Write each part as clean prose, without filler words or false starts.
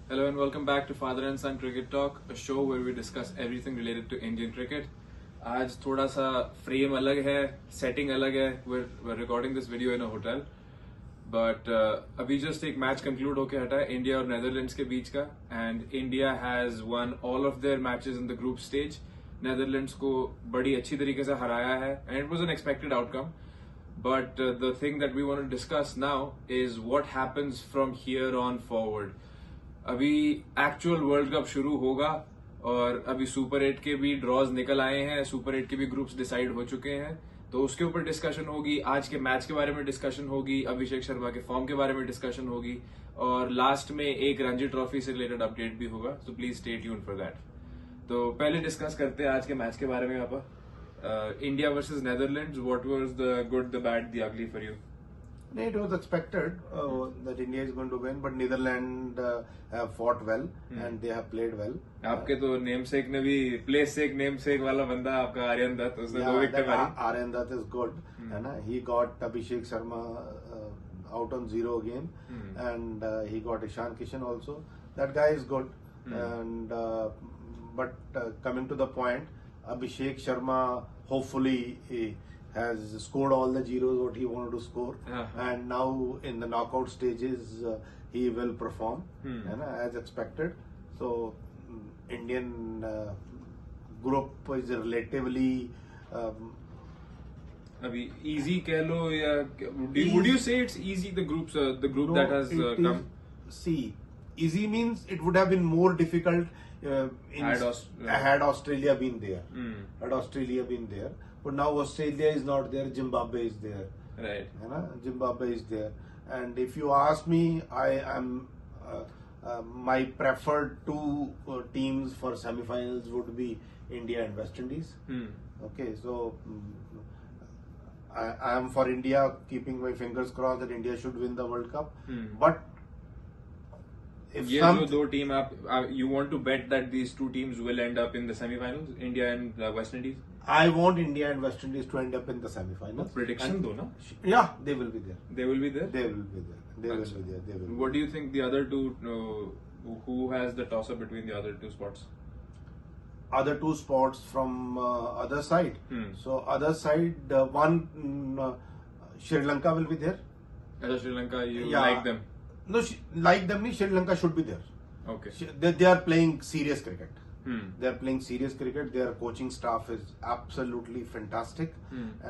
Hello and welcome back to Father and Son Cricket Talk, a show where we discuss everything related to Indian cricket. आज थोड़ा सा frame अलग है, setting अलग है. We're recording this video in a hotel. But अभी just एक match conclude होके हटा है इंडिया और नेदरलैंड्स के बीच का, and India has won all of their matches in the group stage. Netherlands को बड़ी अच्छी तरीके से हराया है, and it was an expected outcome. But the thing that we want to discuss now is what happens from here on forward. अभी actual world cup शुरू होगा और अभी सुपर 8 के भी ड्रॉज निकल आए हैं, सुपर 8 के भी ग्रुप्स डिसाइड हो चुके हैं, तो उसके ऊपर डिस्कशन होगी. आज के मैच के बारे में डिस्कशन होगी, अभिषेक शर्मा के फॉर्म के बारे में डिस्कशन होगी, और लास्ट में एक रणजी ट्रॉफी से रिलेटेड अपडेट भी होगा. So please stay tuned for that. तो पहले डिस्कस करते हैं आज के मैच के बारे में. यहाँ पर India versus Netherlands, what was the good, the bad, the ugly for you? It was expected that India is going to win, but Netherlands have fought well and they have played well. आपके तो namesake ने भी place सेक namesake वाला बंदा आपका आर्यन दत्त, उसने 2 wicket मारी. Aryan Dutt is good, and he got Abhishek Sharma out on 0 again, and he got Ishan Kishan also. That guy is good, and but coming to the point, Abhishek Sharma hopefully has scored all the zeros what he wanted to score, and now in the knockout stages he will perform as expected. So Indian group is relatively अभी easy कह लो या would you say it's easy, the group that has come? See, easy means it would have been more difficult had Australia been there. Had Australia been there. But now Australia is not there, Zimbabwe is there. Right. Zimbabwe is there. And if you ask me, I am my preferred 2 teams for semi-finals would be India and West Indies. Okay, so I am for India, keeping my fingers crossed that India should win the World Cup. But if ये जो 2 team आप you want to bet that these 2 teams will end up in the semi-finals, India and West Indies? I want India and West Indies to end up in the semi-finals. Prediction दो ना? Yeah, they will be there. They will be there? They will be there. They will be there. They will. What do you think the other 2, who has the toss-up between the other 2 spots? Other 2 spots from other side. So other side, Sri Lanka will be there. As Sri Lanka, you like them? No, like them, Sri Lanka should be there. Okay. They are playing serious cricket. They are playing serious cricket. Their coaching staff is absolutely fantastic,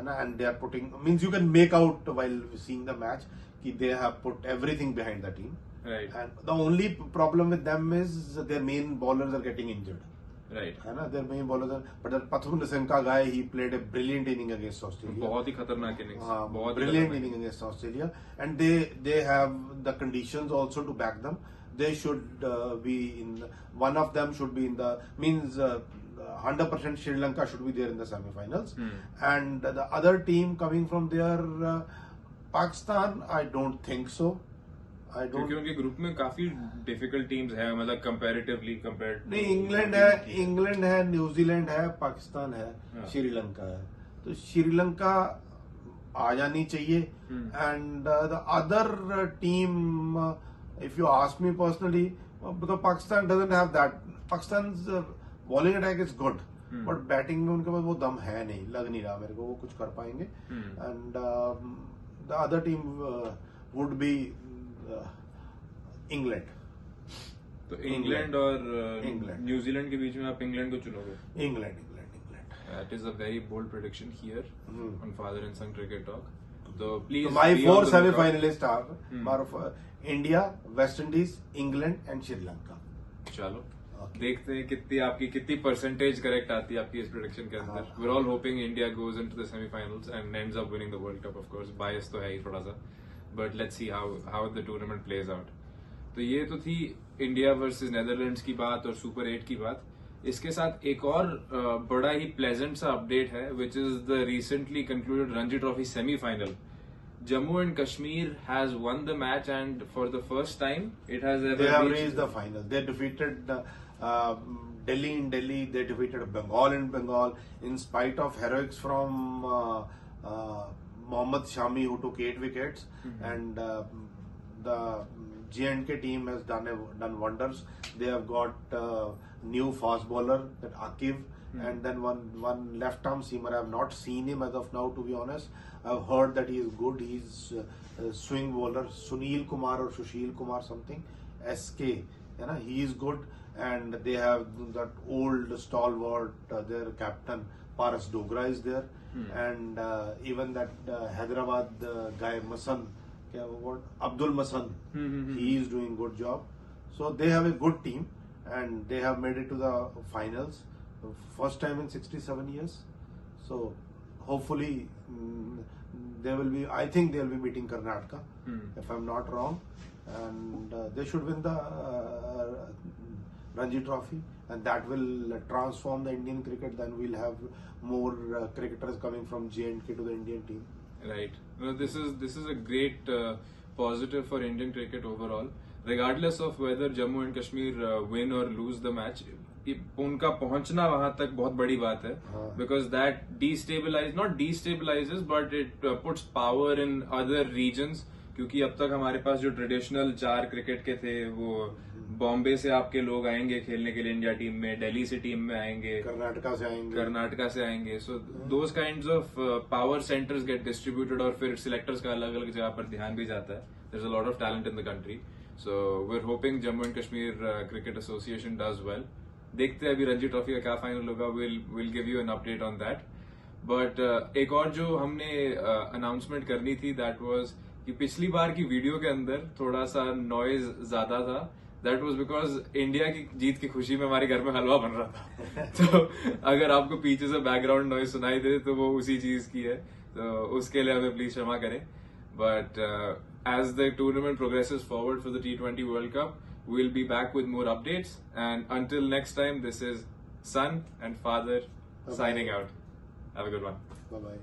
and they are putting, means you can make out while seeing the match that they have put everything behind the team. Right. And the only problem with them is their main bowlers are getting injured. Right. Their main bowlers are, but Pathum Nissanka guy, he played a brilliant inning against Australia. बहुत ही खतरनाक innings. Brilliant inning against Australia, and they have the conditions also to back them. They should be in. One of them should be in the, means 100% Sri Lanka should be there in the semi-finals, and the other team coming from there, Pakistan, I don't think so. I don't. क्योंकि उनके group में काफी difficult teams हैं, मतलब comparatively compared. नहीं, England है, New Zealand है, पाकिस्तान है, श्रीलंका है. तो श्रीलंका आ जानी चाहिए. And the other team, if you ask me personally, because Pakistan doesn't have that. Pakistan's bowling attack is good, but batting में उनके पास वो दम है नहीं, लग नहीं रहा मेरे को वो कुछ कर पाएंगे. And the other team would be England. तो इंग्लैंड और न्यूजीलैंड के बीच में आप इंग्लैंड को चुनोगे? England. That is a very bold prediction here on Father and Son Cricket Talk. So please. So my 4 semi-finalists are India, West Indies, England and Sri Lanka. चलो देखते हैं कितनी परसेंटेज करेक्ट आती है आपकी इस प्रेडिक्शन के अंदर. We're all hoping India goes into the semi-finals and ends up winning the World Cup. Of course, bias तो है ही थोड़ा सा, but let's see how the tournament plays out. तो ये तो थी इंडिया वर्सेस नेदरलैंड्स की बात और सुपर 8 की बात. इसके साथ एक और बड़ा ही प्लेजेंट सा अपडेट है, which is the recently concluded Ranji trophy semifinal. Jammu and Kashmir has won the match, and for the first time it has ever they have reached the final. They defeated Delhi in Delhi. They defeated Bengal in Bengal in spite of heroics from Mohammad Shami, who took 8 wickets, and the J&K team has done wonders. They have got new fast bowler, that Akif, and then one left arm seamer. I have not seen him as of now, to be honest. I've heard that he is good. He's a swing bowler, Sunil Kumar or Sushil Kumar something, SK. He is good, and they have that old stalwart, their captain Paras Dogra is there, and even that Hyderabad guy Masan, Abdul Masan, he is doing good job. So they have a good team, and they have made it to the finals, first time in 67 years. So hopefully they will be. I think they will be beating Karnataka, if I'm not wrong, and they should win the Ranji Trophy, and that will transform the Indian cricket. Then we'll have more cricketers coming from J&K to the Indian team. Right. No, this is a great positive for Indian cricket overall. Regardless of whether Jammu and Kashmir win or lose the match, उनका पहुंचना वहां तक बहुत बड़ी बात है. Because that not destabilizes, but it puts power in other regions. क्योंकि अब तक हमारे पास जो ट्रेडिशनल 4 क्रिकेट के थे, वो बॉम्बे से आपके लोग आएंगे खेलने के लिए इंडिया टीम में, दिल्ली से टीम में आएंगे, कर्नाटका से आएंगे. So those kinds of power centres get distributed, और फिर सिलेक्टर्स का अलग अलग जगह पर ध्यान भी जाता है. There is a lot of talent in the country. So we are hoping Jammu and Kashmir cricket association does well. देखते हैं अभी रणजी ट्रॉफी का क्या फाइनल होगा. Will give you an update on that. But एक और जो हमने अनाउंसमेंट करनी थी, दैट वाज कि पिछली बार की वीडियो के अंदर थोड़ा सा नॉइज ज्यादा था. दैट वाज बिकॉज इंडिया की जीत की खुशी में हमारे घर में हलवा बन रहा था. तो अगर आपको पीछे से बैकग्राउंड नॉइज सुनाई दे तो वो उसी चीज की है. तो उसके लिए हमें प्लीज क्षमा करें. But as the tournament progresses forward for the T20 world cup, we'll be back with more updates. And until next time, this is son and father signing out. Have a good one. Bye bye.